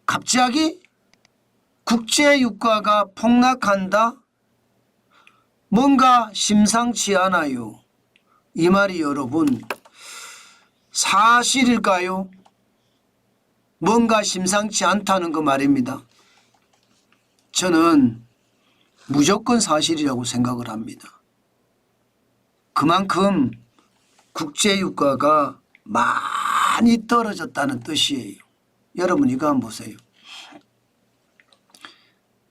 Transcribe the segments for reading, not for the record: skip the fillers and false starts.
갑자기 국제유가가 폭락한다? 뭔가 심상치 않아요. 이 말이 여러분 사실일까요? 뭔가 심상치 않다는 그 말입니다. 저는 무조건 사실이라고 생각을 합니다. 그만큼 국제유가가 많이 떨어졌다는 뜻이에요. 여러분 이거 한번 보세요.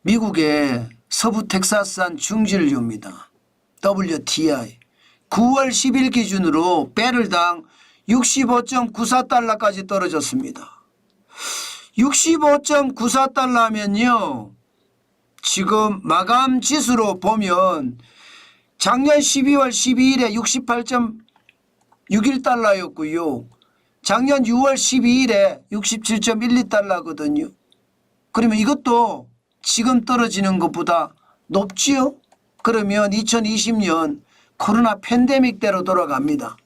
미국의 서부 텍사스산 중진유입니다. WTI 9월 10일 기준으로 배럴당 65.94달러까지 떨어졌습니다. 65.94달러면요. 지금 마감 지수로 보면 작년 12월 12일에 68.61달러였고요. 작년 6월 12일에 67.12달러거든요. 그러면 이것도 지금 떨어지는 것보다 높지요? 그러면 2020년 코로나 팬데믹 때로 돌아갑니다.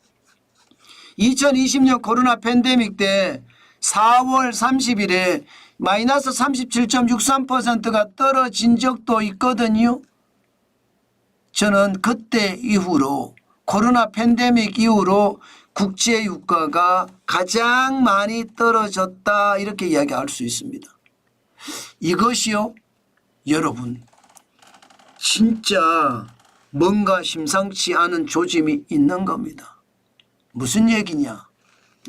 2020년 코로나 팬데믹 때 4월 30일에 마이너스 37.63%가 떨어진 적도 있거든요. 저는 그때 이후로 코로나 팬데믹 이후로 국제유가가 가장 많이 떨어졌다 이렇게 이야기할 수 있습니다. 이것이요 여러분 진짜 뭔가 심상치 않은 조짐이 있는 겁니다. 무슨 얘기냐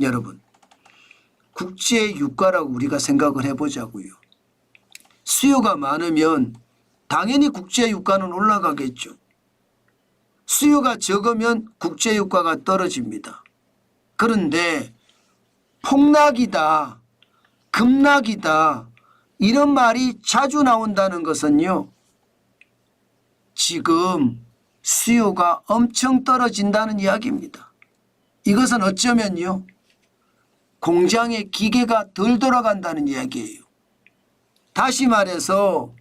여러분 국제유가라고 우리가 생각을 해보자고요. 수요가 많으면 당연히 국제유가는 올라가겠죠. 수요가 적으면 국제유가가 떨어집니다. 그런데 폭락이다 급락이다 이런 말이 자주 나온다는 것은요. 지금 수요가 엄청 떨어진다는 이야기입니다. 이것은 어쩌면요. 공장의 기계가 덜 돌아간다는 이야기예요. 다시 말해서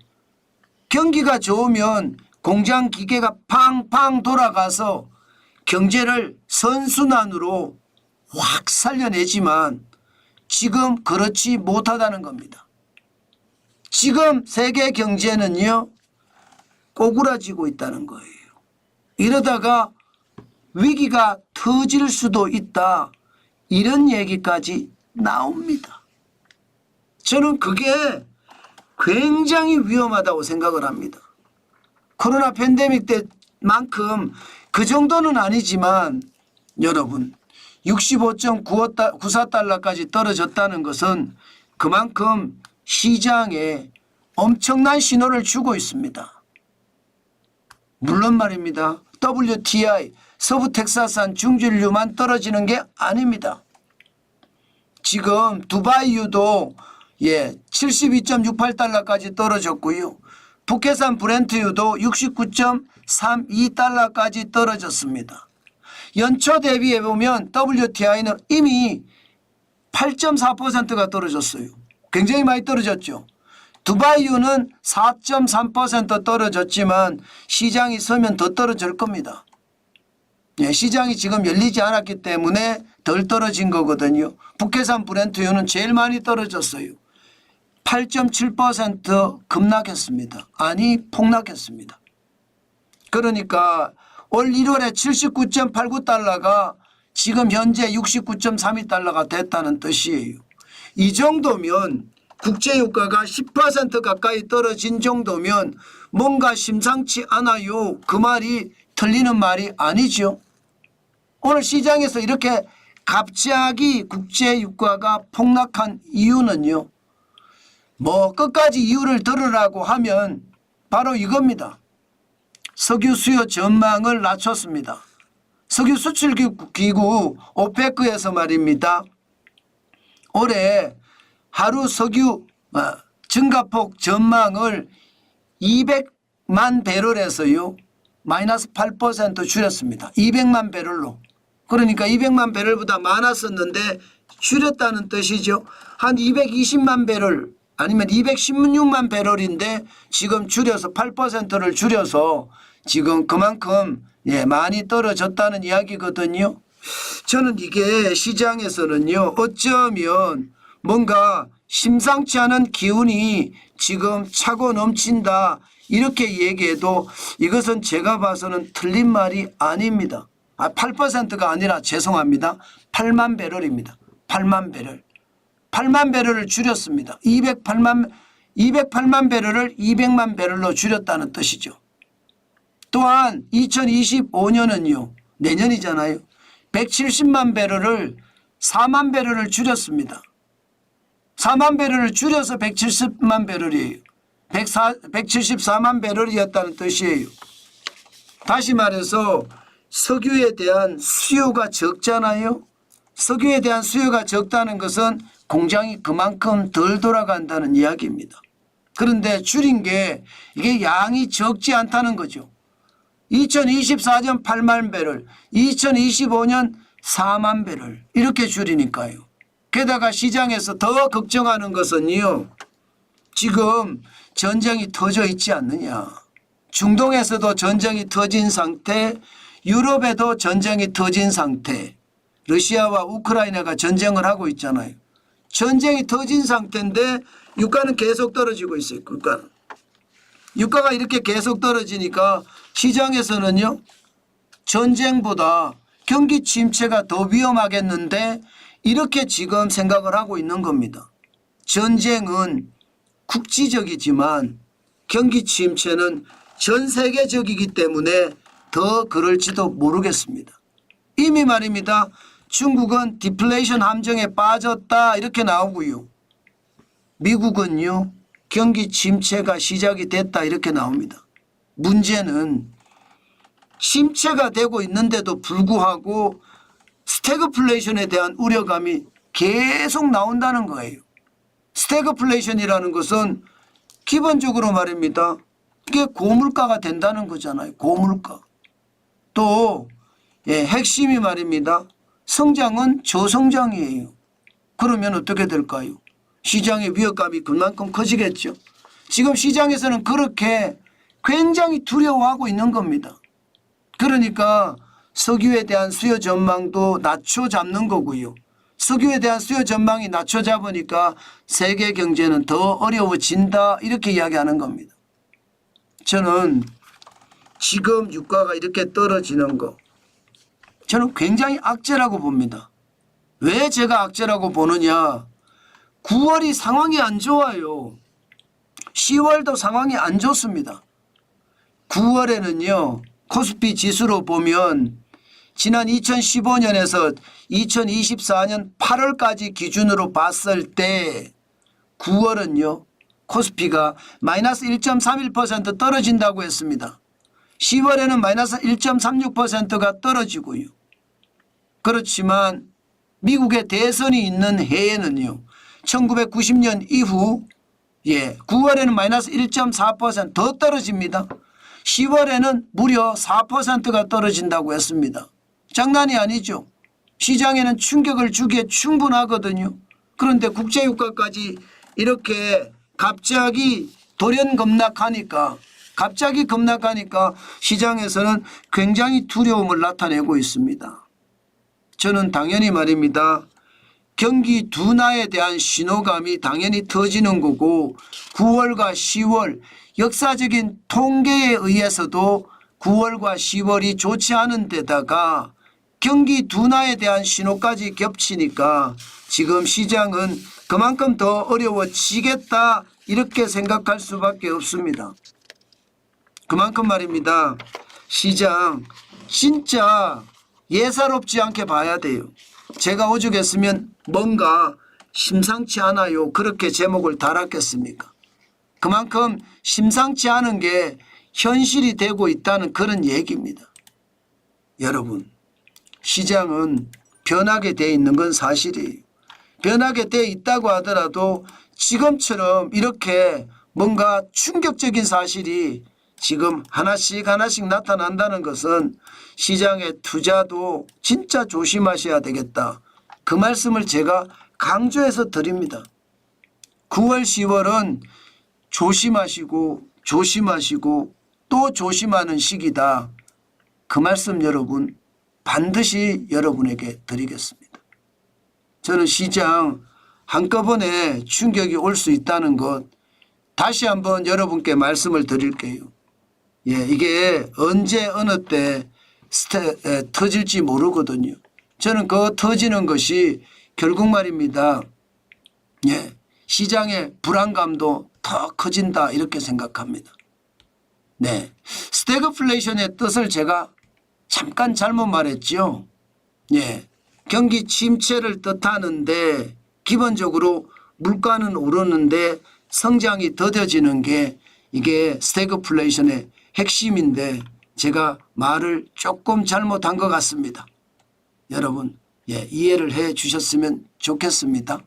경기가 좋으면 공장 기계가 팡팡 돌아가서 경제를 선순환으로 확 살려내지만 지금 그렇지 못하다는 겁니다. 지금 세계 경제는요. 꼬꾸라지고 있다는 거예요. 이러다가 위기가 터질 수도 있다. 이런 얘기까지 나옵니다. 저는 그게 굉장히 위험하다고 생각을 합니다. 코로나 팬데믹 때만큼 그 정도는 아니지만 여러분 65.94달러까지 떨어졌다는 것은 그만큼 시장에 엄청난 신호를 주고 있습니다. 물론 말입니다. WTI 서부 텍사스산 중진유만 떨어지는 게 아닙니다. 지금 두바이유도 72.68달러까지 떨어졌고요. 북해산 브렌트유도 69.32달러까지 떨어졌습니다. 연초 대비해 보면 WTI는 이미 8.4%가 떨어졌어요. 굉장히 많이 떨어졌죠. 두바이유는 4.3% 떨어졌지만 시장이 서면 더 떨어질 겁니다. 시장이 지금 열리지 않았기 때문에 덜 떨어진 거거든요. 북해산 브렌트유는 제일 많이 떨어졌어요. 8.7% 급락했습니다. 아니 폭락했습니다. 그러니까 올 1월에 79.89달러가 지금 현재 69.32달러가 됐다는 뜻이에요. 이 정도면 국제유가가 10% 가까이 떨어진 정도면 뭔가 심상치 않아요. 그 말이 틀리는 말이 아니죠. 오늘 시장에서 이렇게 갑자기 국제유가가 폭락한 이유는요. 뭐 끝까지 이유를 들으라고 하면 바로 이겁니다. 석유 수요 전망을 낮췄습니다. 석유 수출기구 오페크에서 말입니다. 올해 하루 석유 증가폭 전망을 200만 배럴에서요. 마이너스 8% 줄였습니다. 200만 배럴로. 그러니까 200만 배럴보다 많았었는데 줄였다는 뜻이죠. 한 220만 배럴 아니면 216만 배럴인데 지금 줄여서 8%를 줄여서 지금 그만큼 많이 떨어졌다는 이야기거든요. 저는 이게 시장에서는요. 어쩌면 뭔가 심상치 않은 기운이 지금 차고 넘친다 이렇게 얘기해도 이것은 제가 봐서는 틀린 말이 아닙니다. 8%가 아니라 죄송합니다. 8만 배럴입니다. 8만 배럴. 8만 배럴을 줄였습니다. 208만 배럴을 200만 배럴로 줄였다는 뜻이죠. 또한 2025년은요. 내년이잖아요. 170만 배럴을 4만 배럴을 줄였습니다. 4만 배럴을 줄여서 170만 배럴이에요. 174만 배럴이었다는 뜻이에요. 다시 말해서 석유에 대한 수요가 적잖아요. 석유에 대한 수요가 적다는 것은 공장이 그만큼 덜 돌아간다는 이야기입니다. 그런데 줄인 게 이게 양이 적지 않다는 거죠. 2024년 8만 배럴, 2025년 4만 배럴 이렇게 줄이니까요. 게다가 시장에서 더 걱정하는 것은요. 지금 전쟁이 터져 있지 않느냐. 중동에서도 전쟁이 터진 상태, 유럽에도 전쟁이 터진 상태, 러시아와 우크라이나가 전쟁을 하고 있잖아요. 전쟁이 터진 상태인데 유가는 계속 떨어지고 있어요. 유가가 이렇게 계속 떨어지니까 시장에서는요. 전쟁보다 경기 침체가 더 위험하겠는데 이렇게 지금 생각을 하고 있는 겁니다. 전쟁은 국지적이지만 경기 침체는 전 세계적이기 때문에 더 그럴지도 모르겠습니다. 이미 말입니다. 중국은 디플레이션 함정에 빠졌다 이렇게 나오고요. 미국은요. 경기 침체가 시작이 됐다 이렇게 나옵니다. 문제는 침체가 되고 있는데도 불구하고 스태그플레이션에 대한 우려감이 계속 나온다는 거예요. 스태그플레이션이라는 것은 기본적으로 말입니다. 이게 고물가가 된다는 거잖아요. 고물가. 또 핵심이 말입니다. 성장은 저성장이에요. 그러면 어떻게 될까요? 시장의 위협감이 그만큼 커지겠죠. 지금 시장에서는 그렇게 굉장히 두려워하고 있는 겁니다. 그러니까 석유에 대한 수요 전망도 낮춰 잡는 거고요. 석유에 대한 수요 전망이 낮춰 잡으니까 세계 경제는 더 어려워진다 이렇게 이야기하는 겁니다. 저는 지금 유가가 이렇게 떨어지는 거 저는 굉장히 악재라고 봅니다. 왜 제가 악재라고 보느냐. 9월이 상황이 안 좋아요. 10월도 상황이 안 좋습니다. 9월에는요. 코스피 지수로 보면 지난 2015년에서 2024년 8월까지 기준으로 봤을 때 9월은요. 코스피가 마이너스 1.31% 떨어진다고 했습니다. 10월에는 마이너스 1.36%가 떨어지고요. 그렇지만 미국의 대선이 있는 해에는요. 1990년 이후 9월에는 마이너스 1.4% 더 떨어집니다. 10월에는 무려 4%가 떨어진다고 했습니다. 장난이 아니죠. 시장에는 충격을 주기에 충분하거든요. 그런데 국제유가까지 이렇게 갑자기 돌연급락하니까 시장에서는 굉장히 두려움을 나타내고 있습니다. 저는 당연히 말입니다. 경기 둔화에 대한 신호감이 당연히 터지는 거고 9월과 10월 역사적인 통계에 의해서도 9월과 10월이 좋지 않은 데다가 경기 둔화에 대한 신호까지 겹치니까 지금 시장은 그만큼 더 어려워지겠다 이렇게 생각할 수밖에 없습니다. 그만큼 말입니다. 시장 진짜 예사롭지 않게 봐야 돼요. 제가 오죽했으면 뭔가 심상치 않아요. 그렇게 제목을 달았겠습니까? 그만큼 심상치 않은 게 현실이 되고 있다는 그런 얘기입니다. 여러분, 시장은 변하게 돼 있는 건 사실이에요. 변하게 돼 있다고 하더라도 지금처럼 이렇게 뭔가 충격적인 사실이 지금 하나씩 나타난다는 것은 시장의 투자도 진짜 조심하셔야 되겠다. 그 말씀을 제가 강조해서 드립니다. 9월 10월은 조심하시고 또 조심하는 시기다. 그 말씀 여러분 반드시 여러분에게 드리겠습니다. 저는 시장 한꺼번에 충격이 올 수 있다는 것 다시 한번 여러분께 말씀을 드릴게요. 예, 이게 언제 어느 때 터질지 모르거든요. 저는 그 터지는 것이 결국 말입니다. 예, 시장의 불안감도 더 커진다 이렇게 생각합니다. 네, 스태그플레이션의 뜻을 제가 잠깐 잘못 말했죠. 예, 경기 침체를 뜻하는데 기본적으로 물가는 오르는데 성장이 더뎌지는 게 이게 스태그플레이션의 핵심인데 제가 말을 조금 잘못한 것 같습니다. 여러분, 예, 이해를 해 주셨으면 좋겠습니다.